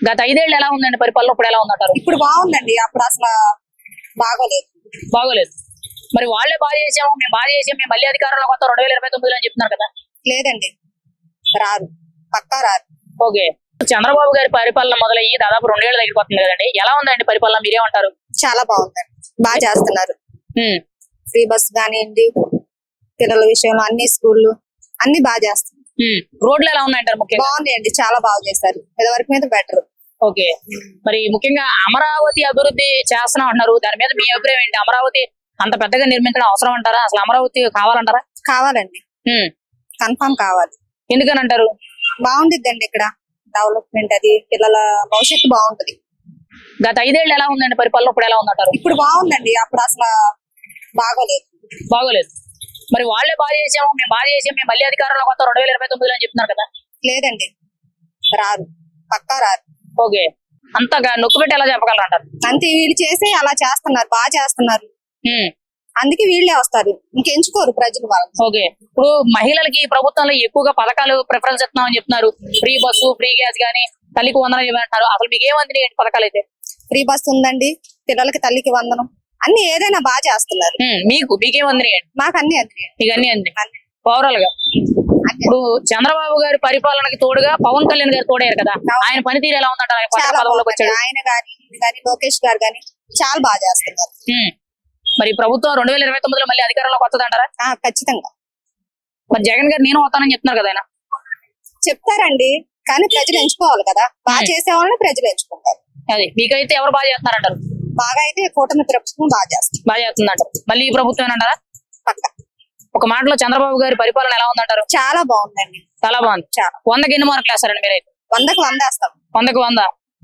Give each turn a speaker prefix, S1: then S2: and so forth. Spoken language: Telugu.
S1: గత 5 ఏళ్ళు ఎలా ఉందండి పరిపాలన, ఇప్పుడు ఎలా ఉందంటారు?
S2: ఇప్పుడు బాగుందండి, అప్పుడు అసలు బాగోలేదు.
S1: బాగోలేదు. మరి వాళ్ళే బాగా చేసాము, మేము బాగా చేసాము, మేము మళ్ళీ అధికారంలోకి వస్తాం 2029 అని చెప్తున్నారు కదా.
S2: లేదండి, రారు, పక్కా రారు.
S1: ఓకే. చంద్రబాబు గారి పరిపాలన మొదలయ్యి దాదాపు 2 ఏళ్ళు దగ్గరికి కదండి. ఎలా ఉందండి పరిపాలన, మీరేమంటారు?
S2: చాలా బాగుందండి, బాగా చేస్తున్నారు.
S1: ఉమ్,
S2: ఫ్రీ బస్ కానివ్వండి, పిల్లల విషయంలో అన్ని స్కూళ్ళు అన్ని బాగా చేస్తున్నారు.
S1: రోడ్లు ఎలా ఉన్నాయంటారు ముఖ్యంగా?
S2: బాగున్నాయండి, చాలా బాగా చేశారు, ఇదివరకు మీద బెటర్.
S1: ఓకే. మరి ముఖ్యంగా అమరావతి అభివృద్ధి చేస్తున్నాం అంటున్నారు, దాని మీద మీ అభిప్రాయం ఏంటి? అమరావతి అంత పెద్దగా నిర్మించడం అవసరం అంటారా? అసలు అమరావతి కావాలంటారా?
S2: కావాలండి, కన్ఫామ్ కావాలి.
S1: ఎందుకని అంటారు?
S2: బాగుండిద్దండి ఇక్కడ డెవలప్మెంట్, అది పిల్లల భవిష్యత్తు బాగుంటది.
S1: గత 5 ఏళ్ళు ఎలా ఉందండి పరిపాలన, ఇప్పుడు ఎలా ఉందంటారు?
S2: ఇప్పుడు బాగుందండి, అప్పుడు అసలు బాగోలేదు.
S1: బాగోలేదు. మరి వాళ్ళే బాగా చేసాము, మేము బాగా చేసాము, మేము మళ్ళీ అధికారంలోకి వస్తాం 2029 అని చెప్తున్నారు కదా.
S2: లేదండి, రారు, పక్కా రారు.
S1: ఓకే. అంతగా నొక్కు పెట్టి ఎలా చెప్పగలరంటారు?
S2: అంతే, వీళ్ళు చేసి అలా చేస్తున్నారు, బాగా చేస్తున్నారు, అందుకే వీళ్ళే వస్తారు, ఇంకెంచుకోరు ప్రజలు వాళ్ళు.
S1: ఓకే. ఇప్పుడు మహిళలకి ప్రభుత్వంలో ఎక్కువగా పథకాలు ప్రిఫరెన్స్ ఇస్తున్నామని చెప్తున్నారు. ఫ్రీ బస్సు, ఫ్రీ గ్యాస్ గానీ, తల్లికి వందనం ఇవ్వమంటారు. అసలు మీకు ఏమంది పథకాలు అయితే?
S2: ఫ్రీ బస్ ఉందండి, పిల్లలకి తల్లికి వందనం, అన్ని ఏదైనా బాగా చేస్తున్నారు.
S1: మీకేమంది?
S2: మాకు అన్ని అంది.
S1: మీకు అన్ని అంది ఓవరాల్ గా. ఇప్పుడు చంద్రబాబు గారి పరిపాలనకి తోడుగా పవన్ కళ్యాణ్ గారు తోడయ్యారు కదా, ఆయన పనితీరు ఎలా ఉందంటారు?
S2: ఆయన గాని లోకేష్ గారు గాని చాలా బాగా చేస్తున్నారు.
S1: మరి ప్రభుత్వం 2029 మళ్ళీ అధికారంలోకి వస్తుందంటారా?
S2: ఖచ్చితంగా.
S1: మరి జగన్ గారు నేను వస్తానని చెప్తున్నారు కదా ఆయన.
S2: చెప్తారండి, కానీ ప్రజలు ఎంచుకోవాలి కదా, బాగా చేసే వాళ్ళని ప్రజలు ఎంచుకుంటారు.
S1: అది మీకైతే ఎవరు బాగా చేస్తున్నారంటారు?
S2: బాగా అయితే కూటమి ప్రభుత్వం బాగా
S1: చేస్తుందంటారు. మళ్ళీ ఈ ప్రభుత్వం అంటారా?
S2: పక్క.
S1: ఒక మాటలో చంద్రబాబు గారి పరిపాలన ఎలా ఉందంటారు?
S2: చాలా బాగుందండి,
S1: చాలా బాగుంది. 100కి ఎన్ని మార్కులు వేస్తారండి మీరైతే?
S2: 100కి 100 వేస్తాం.
S1: 100కి 100.